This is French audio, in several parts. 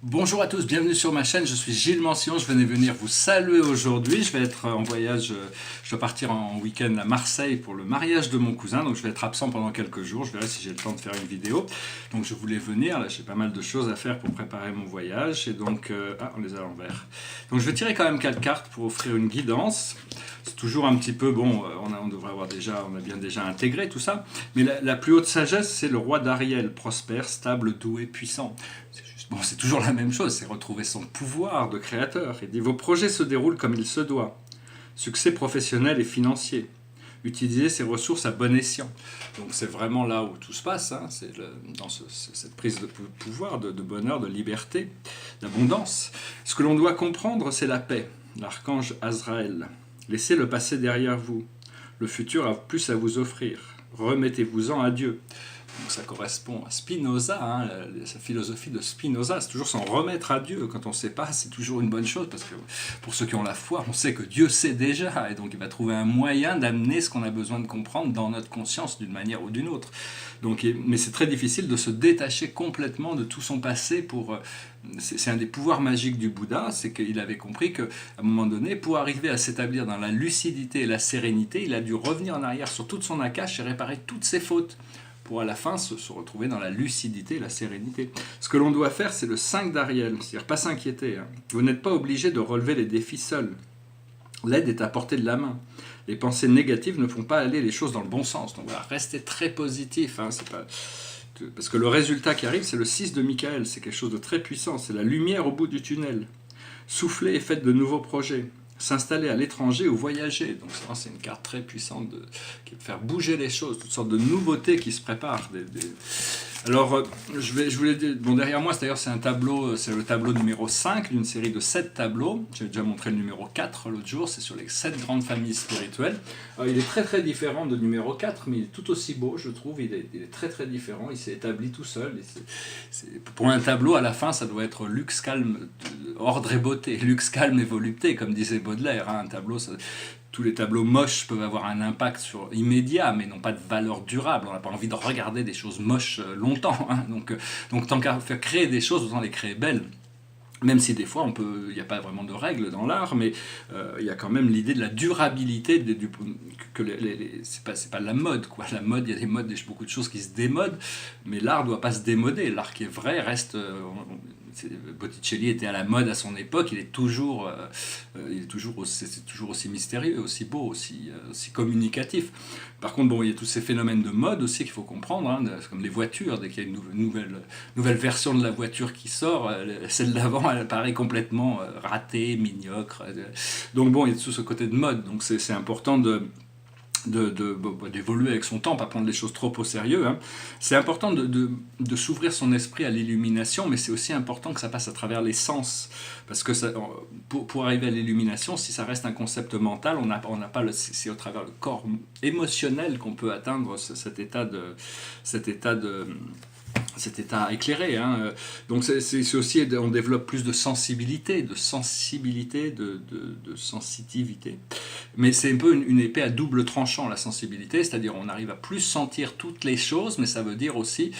Bonjour à tous, bienvenue sur ma chaîne, je suis Gilles Mancion, je venais venir vous saluer aujourd'hui. Je vais être en voyage, je dois partir en week-end à Marseille pour le mariage de mon cousin, donc je vais être absent pendant quelques jours, je verrai si j'ai le temps de faire une vidéo. Donc je voulais venir, là j'ai pas mal de choses à faire pour préparer mon voyage, et donc, on les a à l'envers. Donc je vais tirer quand même 4 cartes pour offrir une guidance. C'est toujours un petit peu, bon, on devrait avoir déjà, on a bien déjà intégré tout ça, mais la plus haute sagesse, c'est le roi d'Ariel, prospère, stable, doué, puissant. Bon, c'est toujours la même chose, c'est retrouver son pouvoir de créateur. Il dit, vos projets se déroulent comme il se doit. Succès professionnel et financier. Utilisez ces ressources à bon escient. Donc c'est vraiment là où tout se passe, hein. C'est dans cette prise de pouvoir, de bonheur, de liberté, d'abondance. Ce que l'on doit comprendre, c'est la paix. L'archange Azraël. Laissez le passé derrière vous. Le futur a plus à vous offrir. Remettez-vous-en à Dieu. Donc ça correspond à Spinoza, hein, sa philosophie de Spinoza, c'est toujours s'en remettre à Dieu. Quand on ne sait pas, c'est toujours une bonne chose, parce que pour ceux qui ont la foi, on sait que Dieu sait déjà, et donc il va trouver un moyen d'amener ce qu'on a besoin de comprendre dans notre conscience d'une manière ou d'une autre. Donc, mais c'est très difficile de se détacher complètement de tout son passé. C'est un des pouvoirs magiques du Bouddha, c'est qu'il avait compris qu'à un moment donné, pour arriver à s'établir dans la lucidité et la sérénité, il a dû revenir en arrière sur toute son akash et réparer toutes ses fautes, pour à la fin se retrouver dans la lucidité et la sérénité. Ce que l'on doit faire, c'est le 5 d'Ariel, c'est-à-dire pas s'inquiéter. Hein. Vous n'êtes pas obligé de relever les défis seuls. L'aide est à portée de la main. Les pensées négatives ne font pas aller les choses dans le bon sens. Donc voilà, restez très positif. Hein, c'est pas... Parce que le résultat qui arrive, c'est le 6 de Michael. C'est quelque chose de très puissant. C'est la lumière au bout du tunnel. Soufflez et faites de nouveaux projets. S'installer à l'étranger ou voyager. Donc ça, c'est une carte très puissante qui va faire bouger les choses, toutes sortes de nouveautés qui se préparent. Alors, je voulais dire, bon, derrière moi, d'ailleurs, c'est un tableau, c'est le tableau numéro 5 d'une série de 7 tableaux. J'ai déjà montré le numéro 4 l'autre jour, c'est sur les 7 grandes familles spirituelles. Alors, il est très très différent de numéro 4, mais il est tout aussi beau, je trouve. Il est très très différent, il s'est établi tout seul. Pour un tableau, à la fin, ça doit être luxe, calme, ordre et beauté. Luxe, calme et volupté, comme disait Baudelaire. Hein, un tableau, tous les tableaux moches peuvent avoir un impact immédiat, mais n'ont pas de valeur durable. On n'a pas envie de regarder des choses moches longtemps. Hein. Donc tant qu'à faire créer des choses, autant les créer belles. Même si des fois, il n'y a pas vraiment de règles dans l'art, mais il y a quand même l'idée de la durabilité, c'est pas la mode, quoi. La mode, il y a des modes, beaucoup de choses qui se démodent, mais l'art ne doit pas se démoder. L'art qui est vrai reste... Botticelli était à la mode à son époque, il est toujours aussi mystérieux, aussi beau, aussi communicatif. Par contre, bon, il y a tous ces phénomènes de mode aussi qu'il faut comprendre, hein, comme les voitures. Dès qu'il y a une nouvelle version de la voiture qui sort, celle d'avant, elle paraît complètement ratée, médiocre. Donc bon, il y a tout ce côté de mode, donc c'est important d'évoluer avec son temps, pas prendre les choses trop au sérieux. Hein. C'est important de s'ouvrir son esprit à l'illumination, mais c'est aussi important que ça passe à travers les sens. Parce que pour arriver à l'illumination, si ça reste un concept mental, c'est au travers le corps émotionnel qu'on peut atteindre cet état éclairé. Hein. Donc c'est aussi, on développe plus de sensibilité, de sensitivité. Mais c'est un peu une épée à double tranchant, la sensibilité, c'est-à-dire on arrive à plus sentir toutes les choses, mais ça veut dire aussi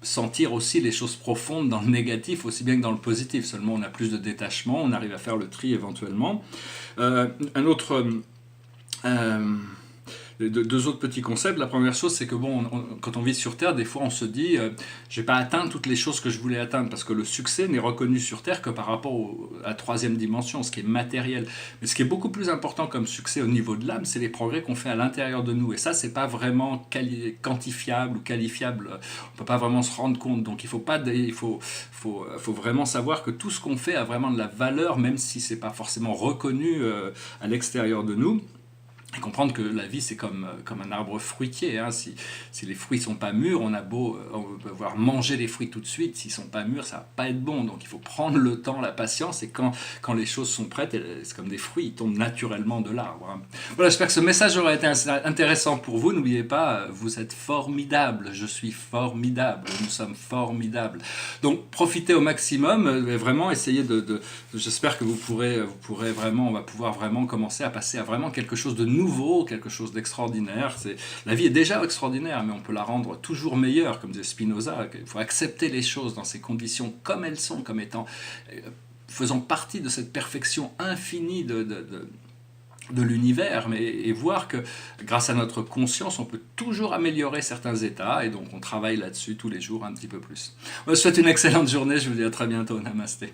sentir aussi les choses profondes dans le négatif aussi bien que dans le positif. Seulement on a plus de détachement, on arrive à faire le tri éventuellement. Un autre... Deux autres petits concepts. La première chose, c'est que bon, quand on vit sur Terre, des fois on se dit j'ai pas atteint toutes les choses que je voulais atteindre, parce que le succès n'est reconnu sur Terre que par rapport à la troisième dimension, ce qui est matériel. Mais ce qui est beaucoup plus important comme succès au niveau de l'âme, c'est les progrès qu'on fait à l'intérieur de nous. Et ça, c'est pas vraiment quantifiable ou qualifiable. On peut pas vraiment se rendre compte. Donc il faut vraiment savoir que tout ce qu'on fait a vraiment de la valeur, même si c'est pas forcément reconnu à l'extérieur de nous. Et comprendre que la vie, c'est comme un arbre fruitier. Hein. Si les fruits ne sont pas mûrs, on peut avoir mangé les fruits tout de suite. S'ils ne sont pas mûrs, ça ne va pas être bon. Donc il faut prendre le temps, la patience. Et quand les choses sont prêtes, c'est comme des fruits, ils tombent naturellement de l'arbre. Hein. Voilà, j'espère que ce message aura été intéressant pour vous. N'oubliez pas, vous êtes formidables. Je suis formidable. Nous sommes formidables. Donc profitez au maximum. Vraiment, essayez j'espère que vous pourrez vraiment, on va pouvoir vraiment commencer à passer à vraiment quelque chose de nouveau nouveau, quelque chose d'extraordinaire. La vie est déjà extraordinaire, mais on peut la rendre toujours meilleure, comme disait Spinoza. Il faut accepter les choses dans ces conditions comme elles sont, comme étant, faisant partie de cette perfection infinie de l'univers, et voir que grâce à notre conscience, on peut toujours améliorer certains états, et donc on travaille là-dessus tous les jours un petit peu plus. Je vous souhaite une excellente journée, je vous dis à très bientôt, namasté.